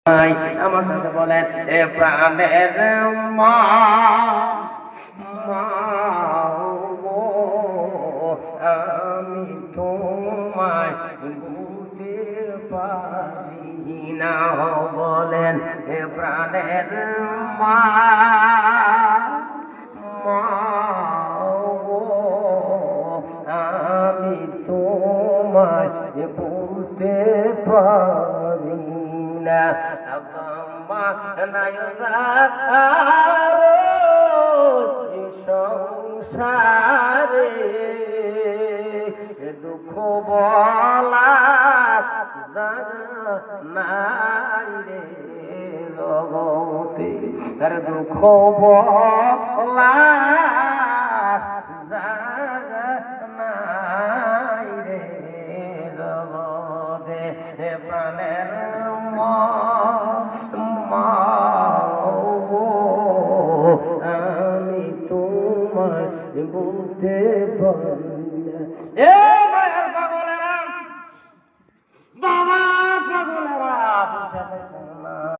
আমার সাথে বলেন এ প্রাণের মা মা গো, আমি তোমায় বুঝতে পারি না। বলেন এ প্রাণের মা মা গো, আমি তোমায় বুঝতে পারি না। সংসারে দুঃখ বলা নাই রে জগতে, আর দুঃখ বলা নাই রে জগতে। প্রাণের মা আমি তোমায় বলতে পারি না। এ মায়ের পাগল